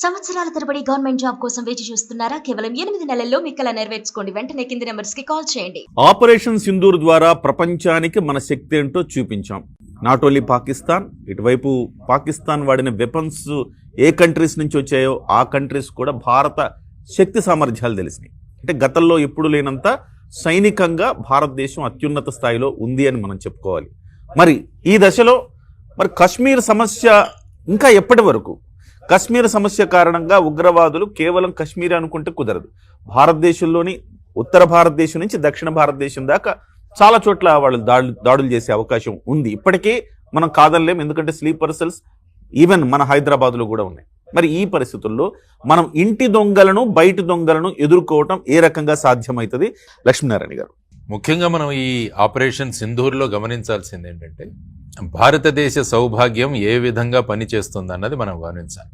సంవత్సరాల తరబడి government job కోసం వేచి చూస్తున్నారా? కేవలం 8 నెలల్లో మీ కల నెరవేర్చుకోండి. వెంటనే కింది నెంబర్స్ కి కాల్ చేయండి. ఆపరేషన్ సింధూర్ ద్వారా ప్రపంచానికి మన శక్తి ఏంటో చూపించాం. నాట్ ఓన్లీ పాకిస్తాన్, ఇటువైపు పాకిస్తాన్ వాడిన వెపన్స్ ఏ కంట్రీస్ నుంచి వచ్చాయో ఆ కంట్రీస్ కూడా భారత శక్తి సామర్థ్యాలు తెలిసినాయి. అంటే గతంలో ఎప్పుడు లేనంత సైనికంగా భారతదేశం అత్యున్నత స్థాయిలో ఉంది అని మనం చెప్పుకోవాలి. మరి ఈ దశలో మరి కశ్మీర్ సమస్య ఇంకా ఎప్పటి వరకు? కశ్మీర్ సమస్య కారణంగా ఉగ్రవాదులు కేవలం కశ్మీర్ అనుకుంటే కుదరదు. భారతదేశంలోని ఉత్తర భారతదేశం నుంచి దక్షిణ భారతదేశం దాకా చాలా చోట్ల వాళ్ళు దాడులు చేసే అవకాశం ఉంది. ఇప్పటికే మనం కాదనలేం, ఎందుకంటే స్లీపర్ సెల్స్ ఈవెన్ మన హైదరాబాద్లో కూడా ఉన్నాయి. మరి ఈ పరిస్థితుల్లో మనం ఇంటి దొంగలను బయట దొంగలను ఎదుర్కోవటం ఏ రకంగా సాధ్యమవుతుంది? లక్ష్మీనారాయణ గారు, ముఖ్యంగా మనం ఈ ఆపరేషన్ సింధూర్లో గమనించాల్సింది ఏంటంటే భారతదేశ సౌభాగ్యం ఏ విధంగా పనిచేస్తుంది అన్నది మనం గమనించాలి.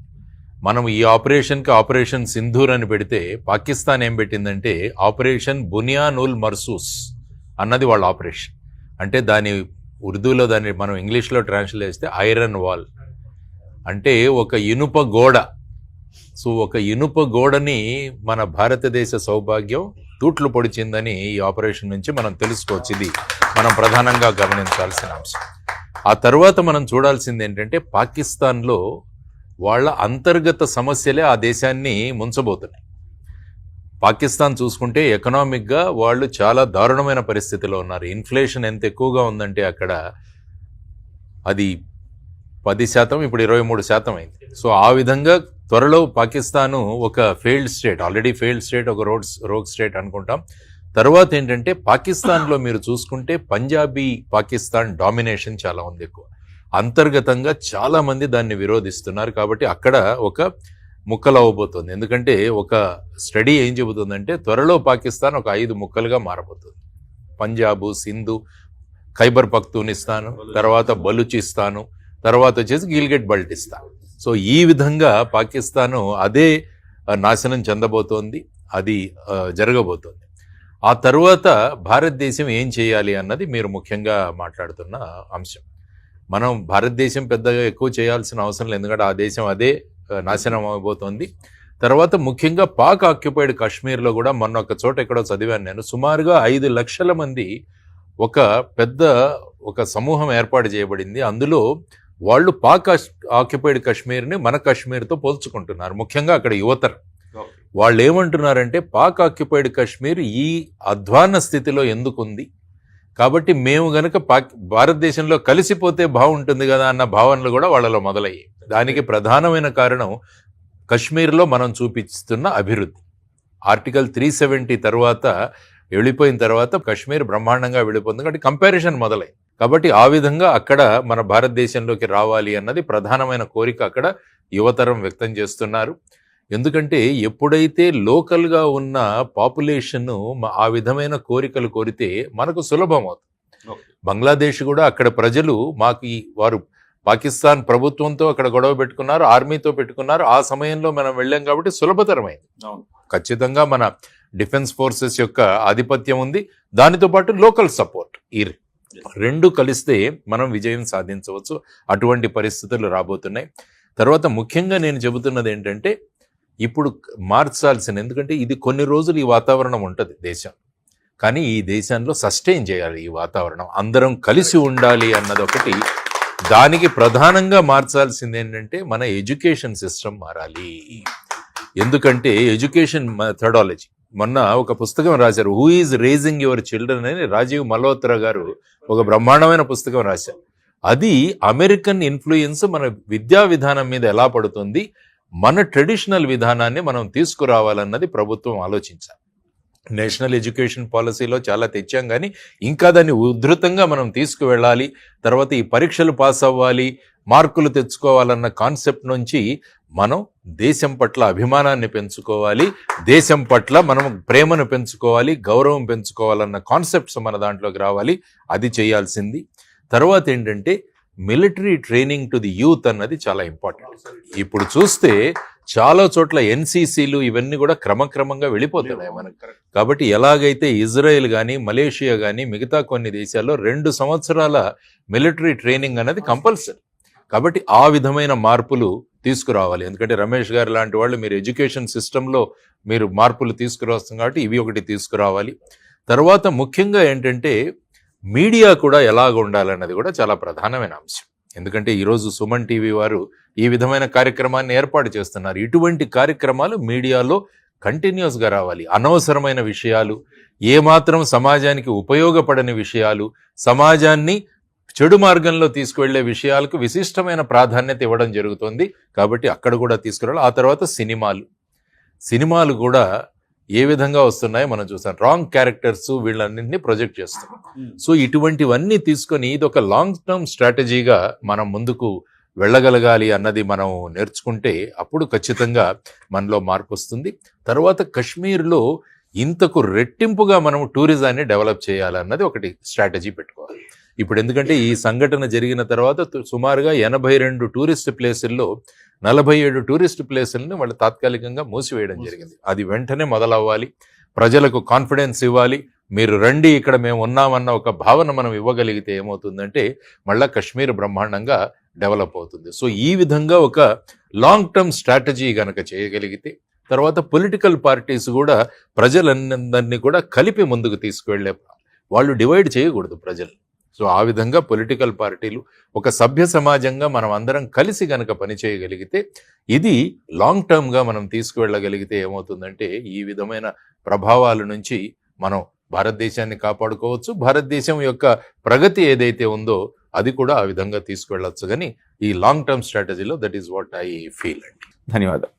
మనం ఈ ఆపరేషన్ సింధూర్ అని పెడితే పాకిస్తాన్ ఏం పెట్టిందంటే ఆపరేషన్ బునియాన్ ఉల్ మర్సూస్ అన్నది వాళ్ళ ఆపరేషన్. అంటే దాని ఉర్దూలో దాన్ని మనం ఇంగ్లీష్లో ట్రాన్స్లేట్ చేస్తే ఐరన్ వాల్, అంటే ఒక ఇనుప గోడ. సో ఒక ఇనుప గోడని మన భారతదేశ సౌభాగ్యం తూట్లు పొడిచిందని ఈ ఆపరేషన్ నుంచి మనం తెలుసుకోవచ్చు. ఇది మనం ప్రధానంగా గమనించాల్సిన అంశం. ఆ తర్వాత మనం చూడాల్సింది ఏంటంటే పాకిస్తాన్లో వాళ్ళ అంతర్గత సమస్యలే ఆ దేశాన్ని ముంచబోతున్నాయి. పాకిస్తాన్ చూసుకుంటే ఎకనామిక్గా వాళ్ళు చాలా దారుణమైన పరిస్థితిలో ఉన్నారు. ఇన్ఫ్లేషన్ ఎంత ఎక్కువగా ఉందంటే అక్కడ అది 10%, ఇప్పుడు 23% అయింది. సో ఆ విధంగా త్వరలో పాకిస్తాను ఒక failed state, already failed state, ఒక రోగ్ స్టేట్ అనుకుంటాం. తర్వాత ఏంటంటే పాకిస్తాన్లో మీరు చూసుకుంటే పంజాబీ పాకిస్తాన్ డామినేషన్ చాలా ఉంది ఎక్కువ. అంతర్గతంగా చాలా మంది దాన్ని విరోధిస్తున్నారు. కాబట్టి అక్కడ ఒక ముక్కలు అవ్వబోతుంది. ఎందుకంటే ఒక స్టడీ ఏం చెబుతుందంటే త్వరలో పాకిస్తాన్ ఒక 5 ముక్కలుగా మారబోతుంది. పంజాబు, సింధు, ఖైబర్ పఖ్తూనిస్తాను, తర్వాత బలూచిస్తాను, తర్వాత వచ్చేసి గిల్గిట్ బల్టిస్తాన్. సో ఈ విధంగా పాకిస్తాను అదే నాశనం చెందబోతోంది, అది జరగబోతోంది. ఆ తరువాత భారతదేశం ఏం చేయాలి అన్నది మీరు ముఖ్యంగా మాట్లాడుతున్న అంశం. మనం భారతదేశం పెద్దగా ఎక్కువ చేయాల్సిన అవసరం లేదు, ఎందుకంటే ఆ దేశం అదే నాశనం అవబోతోంది. తర్వాత ముఖ్యంగా పాక్ ఆక్యుపైడ్ కాశ్మీర్లో కూడా మొన్న ఒక చోట ఎక్కడో చదివాను నేను, సుమారుగా 5 లక్షల మంది ఒక పెద్ద సమూహం ఏర్పాటు చేయబడింది. అందులో వాళ్ళు పాక్ ఆక్యుపైడ్ కాశ్మీర్ని మన కాశ్మీర్తో పోల్చుకుంటున్నారు. ముఖ్యంగా అక్కడ యువతరం వాళ్ళు ఏమంటున్నారంటే పాక్ ఆక్యుపైడ్ కాశ్మీర్ ఈ అధ్వాన్న స్థితిలో ఎందుకుంది, కాబట్టి మేము గనక భారతదేశంలో కలిసిపోతే బాగుంటుంది కదా అన్న భావనలు కూడా వాళ్ళలో మొదలయ్యాయి. దానికి ప్రధానమైన కారణం కశ్మీర్లో మనం చూపిస్తున్న అభివృద్ధి. ఆర్టికల్ 370 తర్వాత వెళ్ళిపోయిన తర్వాత కశ్మీర్ బ్రహ్మాండంగా వెళ్ళిపోతుంది, కాబట్టి కంపారిజన్ మొదలైంది. కాబట్టి ఆ విధంగా అక్కడ మన భారతదేశంలోకి రావాలి అన్నది ప్రధానమైన కోరిక అక్కడ యువతరం వ్యక్తం చేస్తున్నారు. ఎందుకంటే ఎప్పుడైతే లోకల్గా ఉన్న పాపులేషన్ ఆ విధమైన కోరికలు కోరితే మనకు సులభం అవుతుంది. బంగ్లాదేశ్ కూడా అక్కడ ప్రజలు వారు పాకిస్తాన్ ప్రభుత్వంతో అక్కడ గొడవ పెట్టుకున్నారు, ఆర్మీతో పెట్టుకున్నారు. ఆ సమయంలో మనం వెళ్ళాం కాబట్టి సులభతరమైంది. ఖచ్చితంగా మన డిఫెన్స్ ఫోర్సెస్ యొక్క ఆధిపత్యం ఉంది, దానితో పాటు లోకల్ సపోర్ట్, ఈ రెండు కలిస్తే మనం విజయం సాధించవచ్చు. అటువంటి పరిస్థితులు రాబోతున్నాయి. తర్వాత ముఖ్యంగా నేను చెబుతున్నది ఏంటంటే ఇప్పుడు మార్చాల్సిన, ఎందుకంటే ఇది కొన్ని రోజులు ఈ వాతావరణం ఉంటుంది దేశం, కానీ ఈ దేశంలో సస్టైన్ చేయాలి ఈ వాతావరణం, అందరం కలిసి ఉండాలి అన్నది ఒకటి. దానికి ప్రధానంగా మార్చాల్సింది ఏంటంటే మన ఎడ్యుకేషన్ సిస్టమ్ మారాలి. ఎందుకంటే ఎడ్యుకేషన్ మెథడాలజీ, మొన్న ఒక పుస్తకం రాశారు, who is raising your children అని రాజీవ్ మల్హోత్రా గారు ఒక బ్రహ్మాండమైన పుస్తకం రాశారు. అది అమెరికన్ ఇన్ఫ్లుయెన్స్ మన విద్యా విధానం మీద ఎలా పడుతుంది, మన ట్రెడిషనల్ విధానాన్ని మనం తీసుకురావాలన్నది ప్రభుత్వం ఆలోచించాలి. నేషనల్ ఎడ్యుకేషన్ పాలసీలో చాలా తెచ్చాం, కానీ ఇంకా దాన్ని ఉధృతంగా మనం తీసుకువెళ్ళాలి. తర్వాత ఈ పరీక్షలు పాస్ అవ్వాలి, మార్కులు తెచ్చుకోవాలన్న కాన్సెప్ట్ నుంచి మనం దేశం పట్ల అభిమానాన్ని పెంచుకోవాలి, దేశం పట్ల మనం ప్రేమను పెంచుకోవాలి, గౌరవం పెంచుకోవాలన్న కాన్సెప్ట్స్ మన దాంట్లోకి రావాలి. అది చేయాల్సింది. తర్వాత ఏంటంటే military training to the youth అన్నది చాలా ఇంపార్టెంట్. ఇప్పుడు చూస్తే చాలా చోట్ల ఎన్సీసీలు ఇవన్నీ కూడా క్రమక్రమంగా వెళ్ళిపోతున్నాయి మనకు. కాబట్టి ఎలాగైతే ఇజ్రాయెల్ కానీ మలేషియా కానీ మిగతా కొన్ని దేశాల్లో 2 సంవత్సరాల మిలిటరీ ట్రైనింగ్ అనేది కంపల్సరీ. కాబట్టి ఆ విధమైన మార్పులు తీసుకురావాలి. ఎందుకంటే రమేష్ గారు లాంటి వాళ్ళు మీరు ఎడ్యుకేషన్ సిస్టంలో మీరు మార్పులు తీసుకురావస్తుంది కాబట్టి ఇవి ఒకటి తీసుకురావాలి. తర్వాత ముఖ్యంగా ఏంటంటే మీడియా కూడా ఎలాగ ఉండాలన్నది కూడా చాలా ప్రధానమైన అంశం. ఎందుకంటే ఈరోజు సుమన్ టీవీ వారు ఈ విధమైన కార్యక్రమాన్ని ఏర్పాటు చేస్తున్నారు. ఇటువంటి కార్యక్రమాలు మీడియాలో కంటిన్యూస్గా రావాలి. అనవసరమైన విషయాలు, ఏమాత్రం సమాజానికి ఉపయోగపడని విషయాలు, సమాజాన్ని చెడు మార్గంలో తీసుకువెళ్లే విషయాలకు విశిష్టమైన ప్రాధాన్యత ఇవ్వడం జరుగుతుంది. కాబట్టి అక్కడ కూడా తీసుకురావాలి. ఆ తర్వాత సినిమాలు కూడా ఏ విధంగా వస్తున్నాయో మనం చూసాం. రాంగ్ క్యారెక్టర్స్ వీళ్ళన్నింటినీ ప్రొజెక్ట్ చేస్తాం. సో ఇటువంటివన్నీ తీసుకొని ఇది ఒక లాంగ్ టర్మ్ స్ట్రాటజీగా మనం ముందుకు వెళ్ళగలగాలి అన్నది మనం నేర్చుకుంటే అప్పుడు ఖచ్చితంగా మనలో మార్పు వస్తుంది. తర్వాత కశ్మీర్లో ఇంతకు రెట్టింపుగా మనం టూరిజాన్ని డెవలప్ చేయాలన్నది ఒకటి స్ట్రాటజీ పెట్టుకోవాలి. ఇప్పుడు ఎందుకంటే ఈ సంఘటన జరిగిన తర్వాత సుమారుగా 82 టూరిస్ట్ ప్లేసుల్లో 47 టూరిస్ట్ ప్లేసులను వాళ్ళు తాత్కాలికంగా మూసివేయడం జరిగింది. అది వెంటనే మొదలవ్వాలి. ప్రజలకు కాన్ఫిడెన్స్ ఇవ్వాలి. మీరు రండి, ఇక్కడ మేము ఉన్నామన్న ఒక భావన మనం ఇవ్వగలిగితే ఏమవుతుందంటే మళ్ళా కశ్మీర్ బ్రహ్మాండంగా డెవలప్ అవుతుంది. సో ఈ విధంగా ఒక లాంగ్ టర్మ్ స్ట్రాటజీ కనుక చేయగలిగితే తర్వాత పొలిటికల్ పార్టీస్ కూడా ప్రజలందరినీ కూడా కలిపి ముందుకు తీసుకువెళ్ళే, వాళ్ళు డివైడ్ చేయకూడదు ప్రజలు. సో ఆ విధంగా పొలిటికల్ పార్టీలు ఒక సభ్య సమాజంగా మనం అందరం కలిసి గనక పనిచేయగలిగితే ఇది లాంగ్ టర్మ్గా మనం తీసుకువెళ్ళగలిగితే ఏమవుతుందంటే ఈ విధమైన ప్రభావాల నుంచి మనం భారతదేశాన్ని కాపాడుకోవచ్చు. భారతదేశం యొక్క ప్రగతి ఏదైతే ఉందో అది కూడా ఆ విధంగా తీసుకువెళ్ళొచ్చు. కానీ ఈ లాంగ్ టర్మ్ స్ట్రాటజీలో that is what I feel అండి. ధన్యవాదాలు.